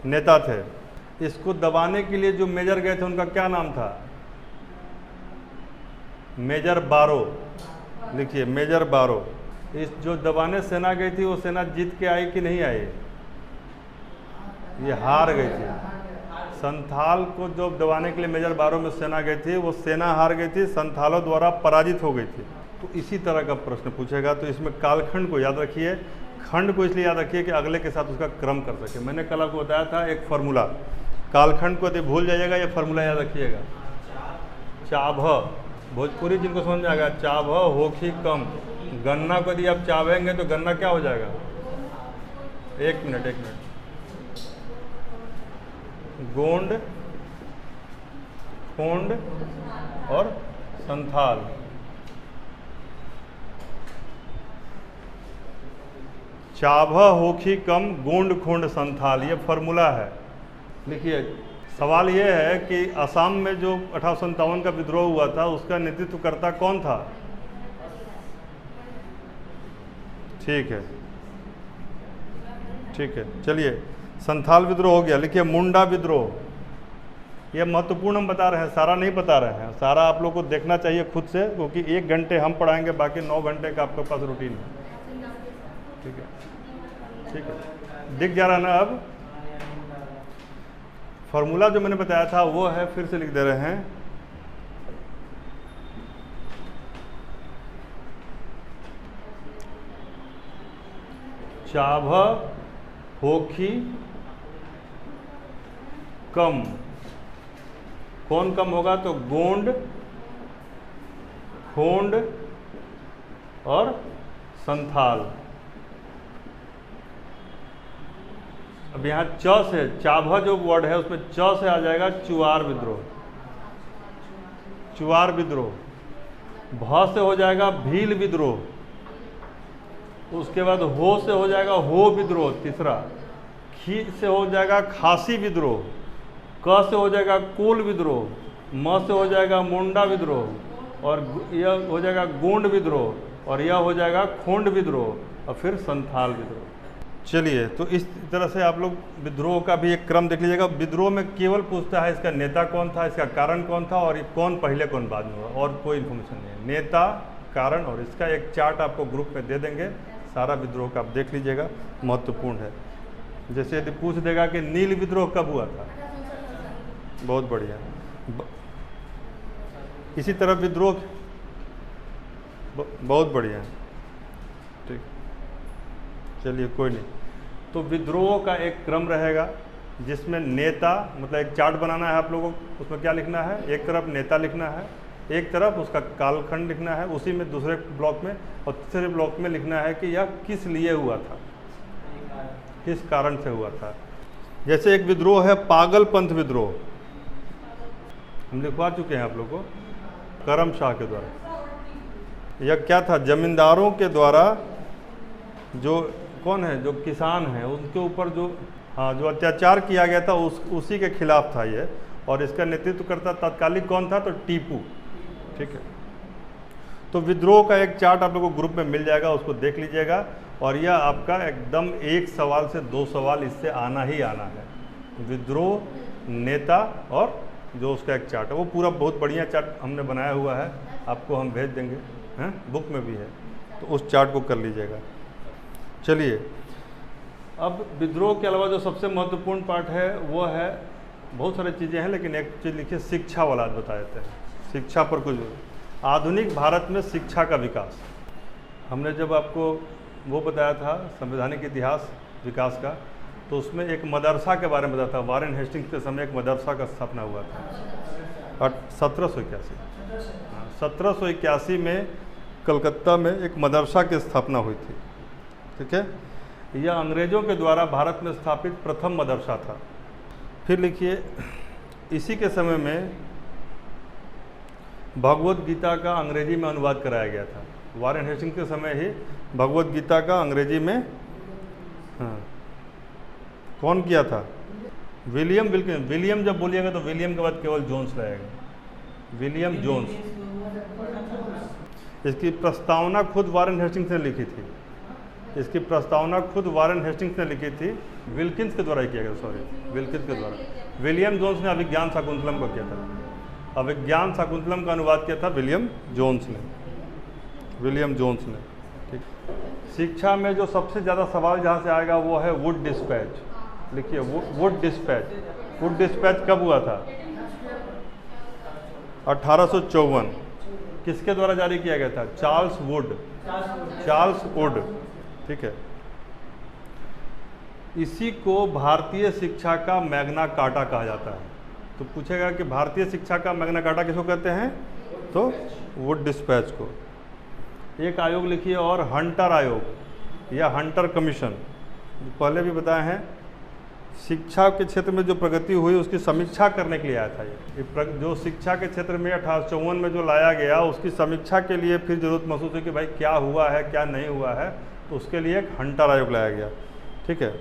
नेता थे। इसको दबाने के लिए जो मेजर गए थे उनका क्या नाम था? मेजर बारो, लिखिए मेजर बारो। इस जो दबाने सेना गई थी वो सेना जीत के आई कि नहीं आई? ये हार गई थी। संथाल को जो दबाने के लिए मेजर बारो में सेना गई थी वो सेना हार गई थी, संथालों द्वारा पराजित हो गई थी। तो इसी तरह का प्रश्न पूछेगा। तो इसमें कालखंड को याद रखिए, खंड को इसलिए याद रखिए कि अगले के साथ उसका क्रम कर सके। मैंने कल आपको बताया था एक फार्मूला, कालखंड को यदि भूल जाइएगा ये फार्मूला याद रखिएगा। चाभ, भोजपुरी जिनको समझ में आ गया, चाभ होखी कम। गन्ना को यदि आप चावेंगे तो गन्ना क्या हो जाएगा? एक मिनट, गोंड, खोंड और संथाल। चाभ होखी कम, गोंड, खोंड, संथाल, ये फार्मूला है। देखिए सवाल ये है कि असम में जो 1857 का विद्रोह हुआ था उसका नेतृत्वकर्ता कौन था? ठीक है, ठीक है, चलिए संथाल विद्रोह हो गया। लिखिए मुंडा विद्रोह। यह महत्वपूर्ण हम बता रहे हैं, सारा नहीं बता रहे हैं, सारा आप लोग को देखना चाहिए खुद से, क्योंकि 1 घंटे हम पढ़ाएंगे, बाकी 9 घंटे का आपके पास रूटीन है। ठीक है, ठीक है, दिख जा रहा है ना? अब फॉर्मूला जो मैंने बताया था वो है, फिर से लिख दे रहे हैं। चाभ होखी कम, कौन कम होगा? तो गोंड, खोंड और संथाल। अब यहाँ च से, चाभा जो वर्ड है उसमें च से आ जाएगा चुआर विद्रोह, चुआर विद्रोह। भ से हो जाएगा भील विद्रोह, उसके बाद हो से हो जाएगा हो विद्रोह तीसरा, खी से हो जाएगा खासी विद्रोह, क से हो जाएगा कोल विद्रोह, म से हो जाएगा मुंडा विद्रोह, और यह हो जाएगा गोंड विद्रोह, और यह हो जाएगा खोंड विद्रोह, और फिर संथाल विद्रोह। चलिए, तो इस तरह से आप लोग विद्रोह का भी एक क्रम देख लीजिएगा। विद्रोह में केवल पूछता है इसका नेता कौन था, इसका कारण कौन था, और ये कौन पहले कौन बाद में हुआ, और कोई इन्फॉर्मेशन नहीं है। नेता, कारण, और इसका एक चार्ट आपको ग्रुप में दे देंगे। सारा विद्रोह का आप देख लीजिएगा, महत्वपूर्ण है। जैसे यदि पूछ देगा कि नील विद्रोह कब हुआ था, बहुत बढ़िया। इसी तरह विद्रोह, बहुत बढ़िया, ठीक, चलिए कोई नहीं। तो विद्रोह का एक क्रम रहेगा जिसमें नेता, मतलब एक चार्ट बनाना है आप लोगों को, उसमें क्या लिखना है? एक तरफ नेता लिखना है, एक तरफ उसका कालखंड लिखना है, उसी में दूसरे ब्लॉक में, और तीसरे ब्लॉक में लिखना है कि यह किस लिए हुआ था, किस कारण से हुआ था। जैसे एक विद्रोह है पागलपंथ विद्रोह, हम लिखवा चुके हैं आप लोग को, करम शाह के द्वारा। यह क्या था? जमींदारों के द्वारा जो कौन है, जो किसान हैं उनके ऊपर जो, हाँ, जो अत्याचार किया गया था उसी के खिलाफ था ये। और इसका नेतृत्व करता तत्कालिक कौन था? तो टीपू। ठीक है, तो विद्रोह का एक चार्ट आप लोगों को ग्रुप में मिल जाएगा, उसको देख लीजिएगा। और यह आपका एकदम 1 सवाल से 2 सवाल इससे आना ही आना है। विद्रोह, नेता, और जो उसका एक चार्ट है, वो पूरा बहुत बढ़िया चार्ट हमने बनाया हुआ है, आपको हम भेज देंगे, हैं, बुक में भी है, तो उस चार्ट को कर लीजिएगा। चलिए, अब विद्रोह के अलावा जो सबसे महत्वपूर्ण पार्ट है वो है, बहुत सारी चीज़ें हैं, लेकिन एक चीज़ लिखिए, शिक्षा वाला बता देते हैं। शिक्षा पर कुछ, आधुनिक भारत में शिक्षा का विकास। हमने जब आपको वो बताया था संवैधानिक इतिहास विकास का, तो उसमें एक मदरसा के बारे में बताया था। वारेन हेस्टिंग्स के समय एक मदरसा का स्थापना हुआ था 1781। 1781 में कलकत्ता में एक मदरसा की स्थापना हुई थी। ठीक है, यह अंग्रेज़ों के द्वारा भारत में स्थापित प्रथम मदरसा था। फिर लिखिए, इसी के समय में भगवत गीता का अंग्रेजी में अनुवाद कराया गया था। वारेन हेस्टिंग्स के समय ही भगवत गीता का अंग्रेजी में कौन किया था? William Wilkins. विलियम जब बोलिएगा तो विलियम के बाद केवल जोन्स रहेगा, विलियम जोन्स। इसकी प्रस्तावना खुद वारेन हेस्टिंग्स ने लिखी थी। इसकी प्रस्तावना खुद वारेन हेस्टिंग्स ने लिखी थी, विल्किंस के द्वारा ही किया गया, सॉरी विल्किंस के द्वारा। विलियम जोन्स ने अभिज्ञान शाकुंतलम को किया था। अभिज्ञान शाकुंतलम का अनुवाद किया था विलियम जोन्स ने, विलियम जोन्स ने। ठीक, शिक्षा में जो सबसे ज़्यादा सवाल जहाँ से आएगा वो है वुड डिस्पैच। लिखिए, वुड डिस्पैच। वुड डिस्पैच कब हुआ था? 1854। किसके द्वारा जारी किया गया था? Charles Wood, Charles Wood. ठीक है, इसी को भारतीय शिक्षा का मैग्ना कार्टा कहा जाता है। तो पूछेगा कि भारतीय शिक्षा का मैग्ना कार्टा किसको कहते हैं? तो वुड डिस्पैच को। एक आयोग लिखिए, और हंटर आयोग या हंटर कमीशन। पहले भी बताए हैं, शिक्षा के क्षेत्र में जो प्रगति हुई उसकी समीक्षा करने के लिए आया था। ये जो शिक्षा के क्षेत्र में 1854 में जो लाया गया उसकी समीक्षा के लिए फिर जरूरत महसूस हुई कि भाई क्या हुआ है क्या नहीं हुआ है, तो उसके लिए एक हंटर आयोग लाया गया। ठीक है,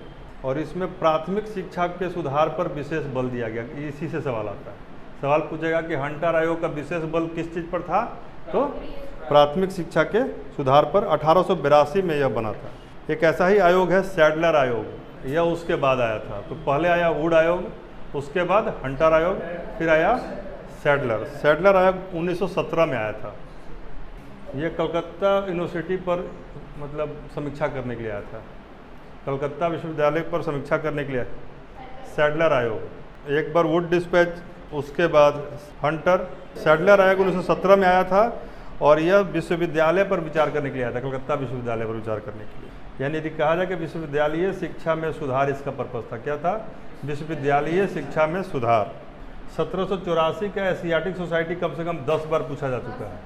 और इसमें प्राथमिक शिक्षा के सुधार पर विशेष बल दिया गया। इसी से सवाल आता है, सवाल पूछेगा कि हंटर आयोग का विशेष बल किस चीज़ पर था? तो प्राथमिक शिक्षा के सुधार पर। 1882 में यह बना था। एक ऐसा ही आयोग है सैडलर आयोग, यह उसके बाद आया था। तो पहले आया वुड आयोग, उसके बाद हंटर आयोग, फिर आया सैडलर। सैडलर आयोग 1917 में आया था। यह कलकत्ता यूनिवर्सिटी पर मतलब समीक्षा करने के लिए आया था, कलकत्ता विश्वविद्यालय पर समीक्षा करने के लिए सैडलर आयोग। एक बार वुड डिस्पैच, उसके बाद हंटर। सैडलर आयोग 1917 में आया था और यह विश्वविद्यालय पर विचार करने के लिए आया था, कलकत्ता विश्वविद्यालय पर विचार करने के लिए। यानी यदि कहा जाए कि विश्वविद्यालयीय शिक्षा में सुधार इसका पर्पस था। क्या था? विश्वविद्यालयीय शिक्षा में सुधार। 1784 का एशियाटिक सोसाइटी कम से कम 10 बार पूछा जा चुका है।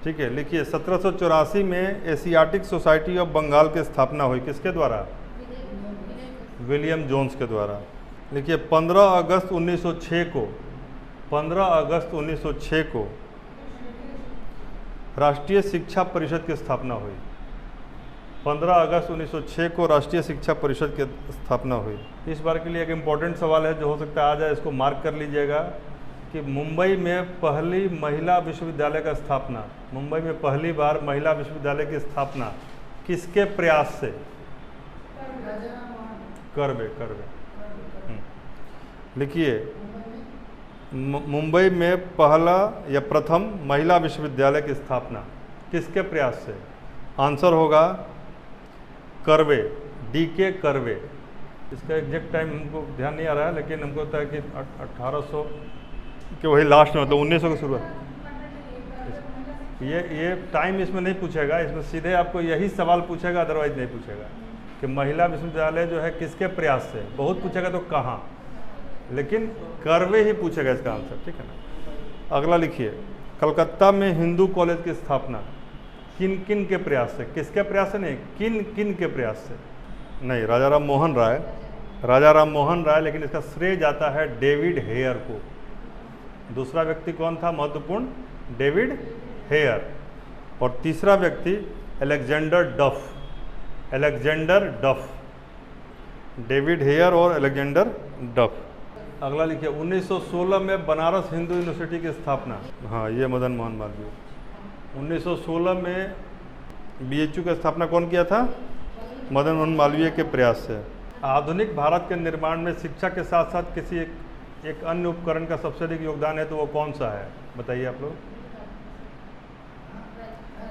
ठीक है, लिखिए, 1784 में एशियाटिक सोसाइटी ऑफ बंगाल की स्थापना हुई। किसके द्वारा? विलियम जोन्स के द्वारा। लिखिए, 15 अगस्त 1906 को 15 अगस्त 1906 को राष्ट्रीय शिक्षा परिषद की स्थापना हुई। 15 अगस्त 1906 को राष्ट्रीय शिक्षा परिषद की स्थापना हुई। इस बार के लिए एक इम्पॉर्टेंट सवाल है जो हो सकता है आ जाए, इसको मार्क कर लीजिएगा कि मुंबई में पहली महिला विश्वविद्यालय का स्थापना, मुंबई में पहली बार महिला विश्वविद्यालय की स्थापना किसके प्रयास से? करवे। लिखिए, मुंबई में पहला या प्रथम महिला विश्वविद्यालय की स्थापना किसके प्रयास से? आंसर होगा करवे, DK करवे। इसका एग्जैक्ट टाइम हमको ध्यान नहीं आ रहा है, लेकिन हमको होता है कि 1800 के वही लास्ट में, मतलब 1900 की शुरुआत। ये टाइम इसमें नहीं पूछेगा, इसमें सीधे आपको यही सवाल पूछेगा, अदरवाइज नहीं पूछेगा कि महिला विश्वविद्यालय जो है किसके प्रयास से। बहुत पूछेगा तो कहाँ, लेकिन करवे ही पूछेगा इसका आंसर। ठीक है ना। अगला लिखिए, कलकत्ता में हिंदू कॉलेज की स्थापना किन किन के प्रयास से? किसके प्रयास से नहीं, किन किन के प्रयास से? नहीं, राजा राम मोहन राय, लेकिन इसका श्रेय जाता है डेविड हेयर को। दूसरा व्यक्ति कौन था महत्वपूर्ण? David Hare. और तीसरा व्यक्ति अलेक्जेंडर डफ। डेविड हेयर और अलेक्जेंडर डफ। अगला लिखिए, 1916 में बनारस हिंदू यूनिवर्सिटी की स्थापना। हाँ, ये मदन मोहन मालवीय। 1916 में BHU की स्थापना कौन किया था? मदन मोहन मालवीय के प्रयास से। आधुनिक भारत के निर्माण में शिक्षा के साथ साथ किसी एक अन्य उपकरण का सबसे अधिक योगदान है, तो वो कौन सा है? बताइए आप लोग।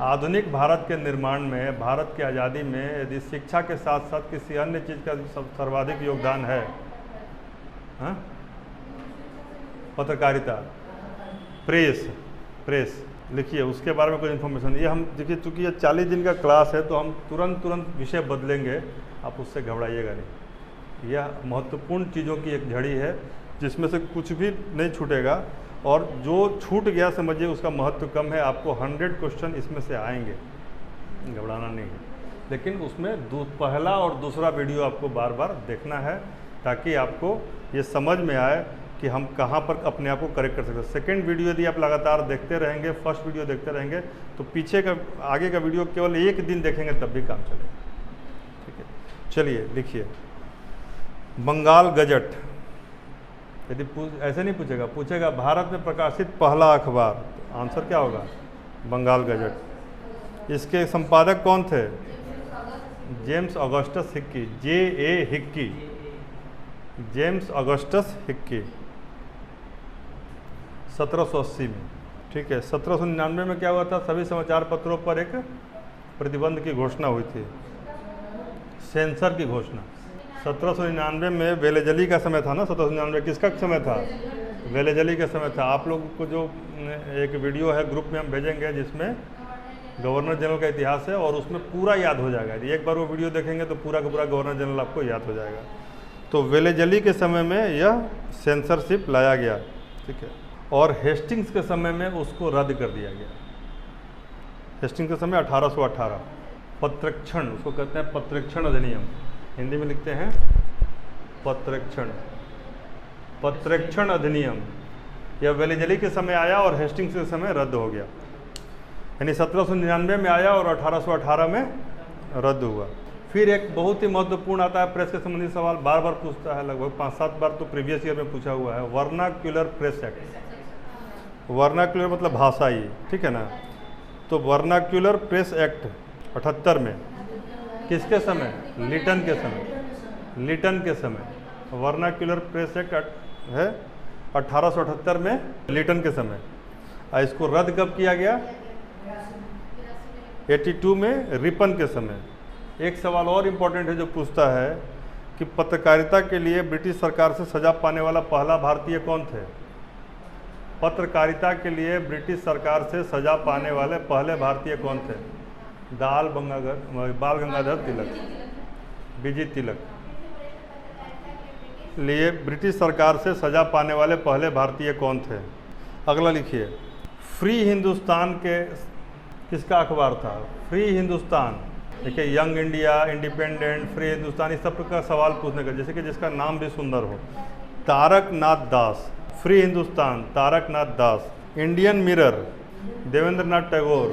आधुनिक भारत के निर्माण में, भारत की आज़ादी में यदि शिक्षा के साथ साथ किसी अन्य चीज़ का सर्वाधिक योगदान है, हाँ? पत्रकारिता, प्रेस। लिखिए, उसके बारे में कुछ इन्फॉर्मेशन। ये हम देखिए, चूँकि ये 40 दिन का क्लास है तो हम तुरंत विषय बदलेंगे, आप उससे घबराइएगा नहीं। यह महत्वपूर्ण चीज़ों की एक झड़ी है जिसमें से कुछ भी नहीं छूटेगा। और जो छूट गया समझिए उसका महत्व कम है। आपको 100 क्वेश्चन इसमें से आएंगे, घबराना नहीं है, लेकिन उसमें पहला और दूसरा वीडियो आपको बार बार देखना है ताकि आपको ये समझ में आए कि हम कहाँ पर अपने आप को करेक्ट कर सकते हैं। सेकेंड वीडियो यदि आप लगातार देखते रहेंगे, फर्स्ट वीडियो देखते रहेंगे, तो पीछे का आगे का वीडियो केवल एक दिन देखेंगे तब भी काम चलेगा। ठीक है, चलिए लिखिए बंगाल गजट। यदि ऐसे नहीं पूछेगा भारत में प्रकाशित पहला अखबार, तो आंसर क्या होगा? बंगाल गजट। इसके संपादक कौन थे? James Augustus Hickey, J.A. Hickey, James Augustus Hickey, 1780 में। ठीक है, 1799 में क्या हुआ था? सभी समाचार पत्रों पर एक प्रतिबंध की घोषणा हुई थी, सेंसर की घोषणा। 1799 में वेलेजली का समय था ना। 1799 किसका समय था? वेलेजली का समय था। आप लोगों को जो एक वीडियो है ग्रुप में हम भेजेंगे जिसमें गवर्नर जनरल का इतिहास है, और उसमें पूरा याद हो जाएगा। यदि एक बार वो वीडियो देखेंगे तो पूरा का पूरा गवर्नर जनरल आपको याद हो जाएगा। तो वेलेजली के समय में यह सेंसरशिप लाया गया। ठीक है, और हेस्टिंग्स के समय में उसको रद्द कर दिया गया। हेस्टिंग्स के समय 1818। पत्रक्षण, उसको कहते हैं पत्रक्षण अधिनियम, हिंदी में लिखते हैं पत्रक्षण, पत्रक्षण अधिनियम। यह वेलेजली के समय आया और हेस्टिंग्स के समय रद्द हो गया। यानी 1799 में आया और 1818 में रद्द हुआ। फिर एक बहुत ही महत्वपूर्ण आता है प्रेस के संबंधित सवाल, बार बार पूछता है, लगभग 5-7 बार तो प्रीवियस ईयर में पूछा हुआ है। Vernacular press act. वर्नाक्युलर मतलब भाषाई, ठीक है ना। तो वर्नाक्युलर प्रेस एक्ट 78 में, किसके समय? लिटन के समय, लिटन के समय। वर्नाक्युलर प्रेस एक्ट है 1878 में, लिटन के समय। इसको रद्द कब किया गया? 82 में, रिपन के समय। एक सवाल और इम्पोर्टेंट है जो पूछता है कि पत्रकारिता के लिए ब्रिटिश सरकार से सजा पाने वाला पहला भारतीय कौन थे? पत्रकारिता के लिए ब्रिटिश सरकार से सजा पाने वाले पहले भारतीय कौन थे? बाल गंगाधर तिलक, बीजी तिलक। लिए ब्रिटिश सरकार से सजा पाने वाले पहले भारतीय कौन थे? अगला लिखिए, फ्री हिंदुस्तान के किसका अखबार था? फ्री हिंदुस्तान। देखिए, young India, independent, free Hindustan, इस सब का सवाल पूछने का, जैसे कि जिसका नाम भी सुंदर हो। तारक नाथ दास, फ्री हिंदुस्तान, तारक नाथ दास। Indian mirror, Devendra Nath Tagore.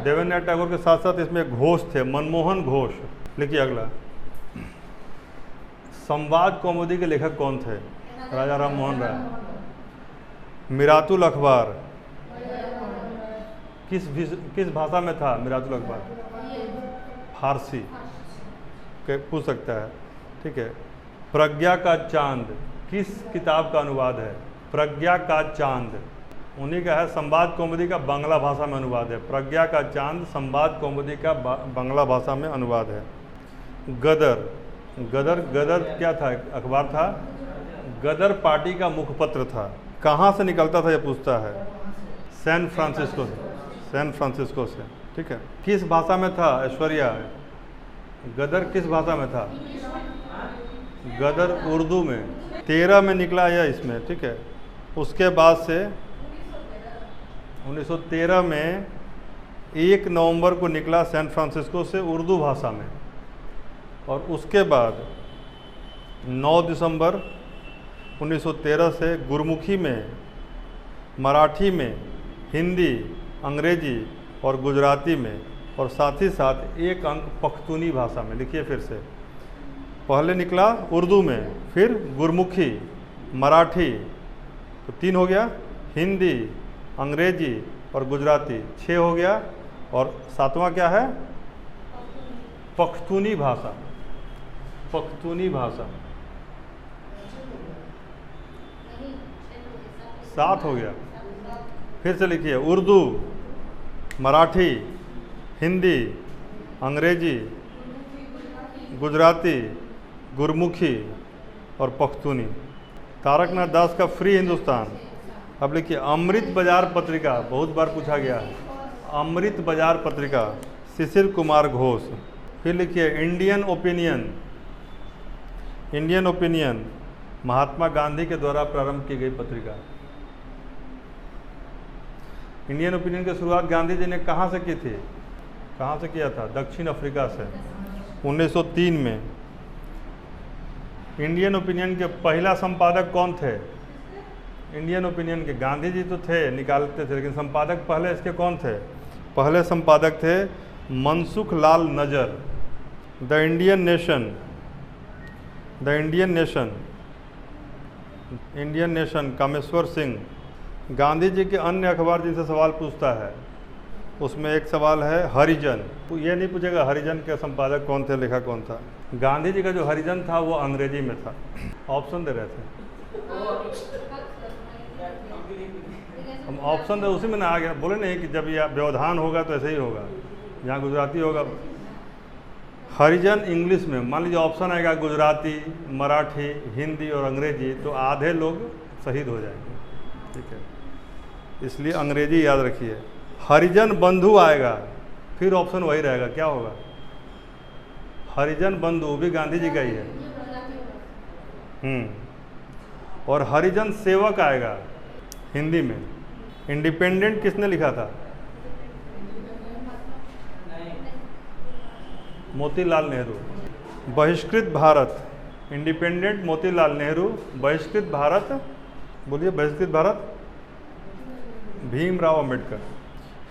देवेंद्र नाथ टैगोर के साथ साथ इसमें घोष थे, मनमोहन घोष। लिखिए अगला, संवाद कौमुदी के लेखक कौन थे? राजा राम मोहन राय। मिरातुल अखबार किस भाषा में था? मिरातुल अखबार फारसी के पूछ सकता है। ठीक है, प्रज्ञा का चांद किस किताब का अनुवाद है? प्रज्ञा का चांद उन्हीं का है। संवाद कौमुदी का बांग्ला भाषा में अनुवाद है। प्रज्ञा का चांद संवाद कौमुदी का बांग्ला भाषा में अनुवाद है। गदर, गदर, गदर क्या था? अखबार था। गदर पार्टी का मुखपत्र था। कहाँ से निकलता था ये पूछता है? सैन फ्रांसिस्को से, सैन फ्रांसिस्को से। ठीक है, किस भाषा में था? ऐश्वर्या, गदर किस भाषा में था? गदर उर्दू में। 13 में निकला यह इसमें। ठीक है, उसके बाद से 1913 में 1 नवंबर को निकला सैन फ्रांसिस्को से उर्दू भाषा में, और उसके बाद 9 दिसंबर 1913 से गुरमुखी में, मराठी में, हिंदी, अंग्रेजी और गुजराती में, और साथ ही साथ 1 अंक पख्तूनी भाषा में। लिखिए फिर से, पहले निकला उर्दू में, फिर गुरमुखी, मराठी, तो 3 हो गया, हिंदी, अंग्रेजी और गुजराती 6 हो गया, और 7वां क्या है? पख्तूनी भाषा, पख्तूनी भाषा 7 हो गया। फिर से लिखिए, उर्दू, मराठी, हिंदी, अंग्रेजी, गुजराती, गुरमुखी और पख्तूनी। तारक नाथ दास का फ्री हिंदुस्तान। अब लिखिए, अमृत बाजार पत्रिका, बहुत बार पूछा गया है। अमृत बाजार पत्रिका, शिशिर कुमार घोष। फिर लिखिए, Indian opinion. Indian opinion Mahatma Gandhi के द्वारा प्रारंभ की गई पत्रिका। इंडियन ओपिनियन की शुरुआत गांधी जी ने कहाँ से की थी? कहाँ से किया था? दक्षिण अफ्रीका से 1903 में। इंडियन ओपिनियन के पहला संपादक कौन थे? इंडियन ओपिनियन के गांधी जी तो थे, निकालते थे, लेकिन संपादक पहले इसके कौन थे? पहले संपादक थे Mansukh Lal Nazar. The Indian nation, the Indian nation, Indian nation Kameshwar Singh. Gandhi ji के अन्य अखबार जिनसे सवाल पूछता है, उसमें एक सवाल है हरिजन। ये नहीं पूछेगा हरिजन के संपादक कौन थे, लेखक कौन था। गांधी जी का जो हरिजन था वो अंग्रेजी में था। ऑप्शन दे रहे थे, हम ऑप्शन दे, उसी में ना आ गया। बोले नहीं कि जब यह व्यवधान होगा तो ऐसे ही होगा, यहाँ गुजराती होगा। हरिजन इंग्लिश में, मान लीजिए ऑप्शन आएगा गुजराती, मराठी, हिंदी और अंग्रेजी, तो आधे लोग शहीद हो जाएंगे, ठीक है, इसलिए अंग्रेजी याद रखिए। हरिजन बंधु आएगा, फिर ऑप्शन वही रहेगा, क्या होगा? हरिजन बंधु भी गांधी जी का ही है। और हरिजन सेवक आएगा हिंदी में। इंडिपेंडेंट किसने लिखा था? मोतीलाल नेहरू। बहिष्कृत भारत, इंडिपेंडेंट मोतीलाल नेहरू। बहिष्कृत भारत, बोलिए बहिष्कृत भारत, भीमराव अंबेडकर।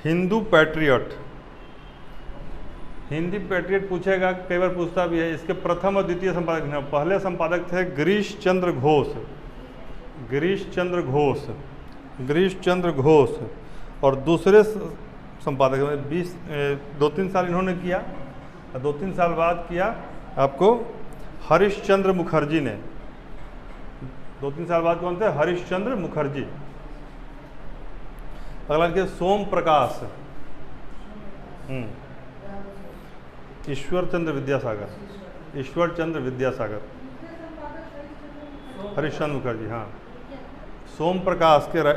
हिंदू पैट्रियट, हिंदी पैट्रियट पूछेगा, कई बार पूछता भी है। इसके प्रथम और द्वितीय संपादक हैं। पहले संपादक थे गिरीश चंद्र घोष, गिरीश चंद्र घोष, गिरीश चंद्र घोष। और दूसरे संपादक 2-3 साल इन्होंने किया, 2-3 साल बाद किया आपको हरिश्चंद्र मुखर्जी ने। 2-3 साल बाद कौन थे? हरिश्चंद्र मुखर्जी। अगला के सोम प्रकाश, ईश्वर चंद्र विद्यासागर, ईश्वर चंद्र विद्यासागर, हरिश्चंद्र मुखर्जी। हाँ, सोम प्रकाश के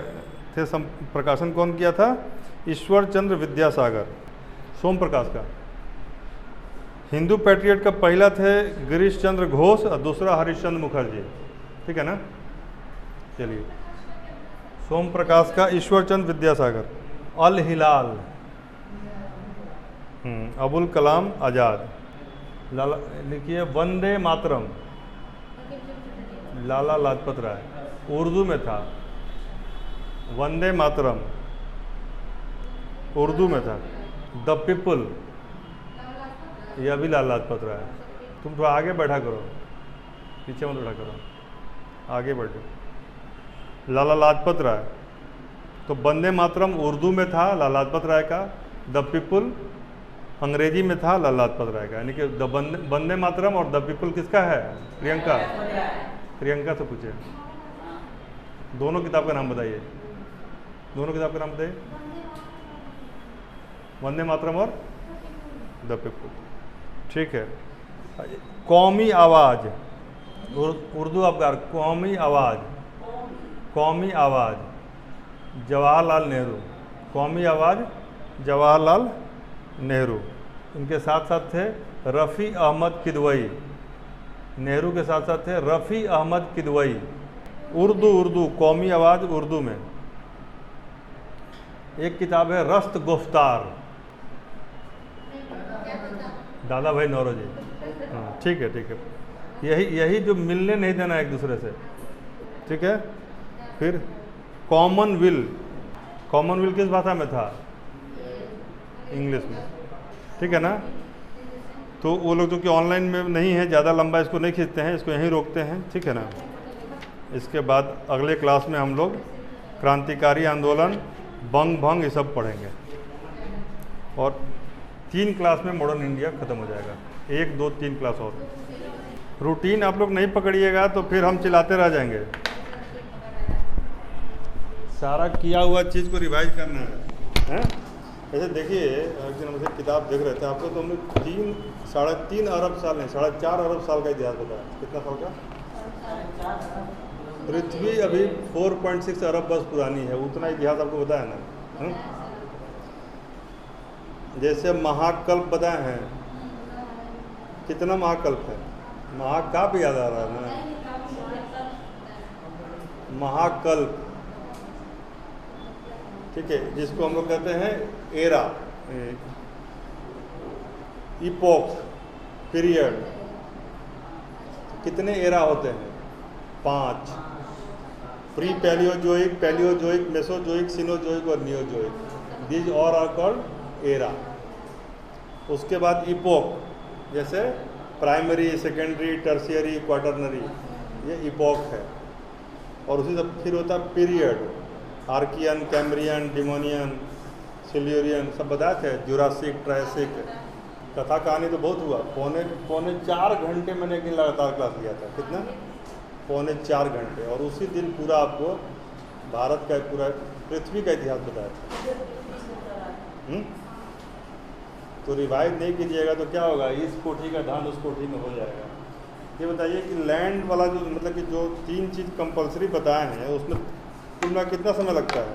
थे प्रकाशन कौन किया था? ईश्वर चंद्र विद्यासागर, सोम प्रकाश का। हिंदू पैट्रियट का पहला थे गिरीश चंद्र घोष और दूसरा हरिश्चंद्र मुखर्जी, ठीक है ना। चलिए, सोम प्रकाश का ईश्वर चंद्र विद्यासागर। अल हिलाल, अबुल कलाम आज़ाद। लाला लिखिए वंदे मातरम, लाला लाजपत राय, उर्दू में था। वंदे मातरम उर्दू में था। द पीपल, यह भी लाला लाजपत राय। तुम थोड़ा आगे बैठा करो, पीछे मत बैठा करो, आगे बैठो। लाला लाजपत राय। तो वंदे मातरम उर्दू में था लाला लाजपत राय का, द पीपल अंग्रेजी में था लाला लाजपत राय का। यानी कि द वंदे मातरम और द पीपल किसका है? प्रियंका, प्रियंका से पूछे। दोनों किताब का नाम बताइए, दोनों किताब का नाम बताइए। वंदे मातरम और द पीपल, ठीक है। कौमी आवाज़, उर्दू अखबार कौमी आवाज़, कौमी आवाज़, जवाहरलाल नेहरू। कौमी आवाज़ जवाहरलाल नेहरू। इनके साथ साथ थे रफ़ी अहमद किदवई, नेहरू के साथ साथ थे रफ़ी अहमद किदवई। उर्दू कौमी आवाज़ उर्दू में। एक किताब है रस्त गुफ्तार, दादा भाई नौरोजी। हाँ, ठीक है, ठीक है। यही जो मिलने नहीं देना एक दूसरे से, ठीक है। फिर कॉमनवेल्थ, कॉमनवेल्थ किस भाषा में था? इंग्लिश में, ठीक है ना। तो वो लोग जो कि ऑनलाइन में नहीं है, ज़्यादा लंबा इसको नहीं खींचते हैं, इसको यहीं रोकते हैं, ठीक है ना। इसके बाद अगले क्लास में हम लोग क्रांतिकारी आंदोलन, बंग भंग ये सब पढ़ेंगे। और 3 क्लास में मॉडर्न इंडिया ख़त्म हो जाएगा। 1, 2, 3 क्लास और। रूटीन आप लोग नहीं पकड़िएगा तो फिर हम चिल्लाते रह जाएंगे। सारा किया हुआ चीज़ को रिवाइज करना है। ऐसे देखिए, एक दिन हम से किताब देख रहे थे आपको, तो हमने 3-3.5 अरब साल नहीं, 4.5 अरब साल का इतिहास बताया। कितना साल का? पृथ्वी अभी 4.6 अरब वर्ष पुरानी है, उतना इतिहास आपको बताया ना। जैसे महाकल्प बताए हैं, कितना महाकल्प है? महाकाव्य याद आ रहा है ना, महाकल्प। ठीक है, जिसको हम लोग कहते हैं एरा, इपोक, पीरियड। कितने एरा होते हैं? 5। Pre Palaeozoic, Palaeozoic, Mesozoic, Cenozoic और Neozoic. These all are called era. उसके बाद इपोक, जैसे प्राइमरी, सेकेंडरी, टर्शियरी, क्वाटरनरी, ये इपोक है। और उसी से फिर होता है period, Archaean, Cambrian, Devonian, Silurian, सब बताए थे, जुरासिक, ट्रायसिक। कथा कहानी तो बहुत हुआ। पौने 4 घंटे मैंने एक दिन लगातार क्लास लिया था। कितना? पौने 4 घंटे। और उसी दिन पूरा आपको भारत का, पूरा पृथ्वी का इतिहास बताया था। तो रिवाइज नहीं कीजिएगा तो क्या होगा? इस कोठी का धान उस कोठी में हो जाएगा। ये बताइए कि लैंड वाला जो, मतलब कि जो 3 चीज़ कंपलसरी बताए हैं, उसमें कुल मिला कितना समय लगता है?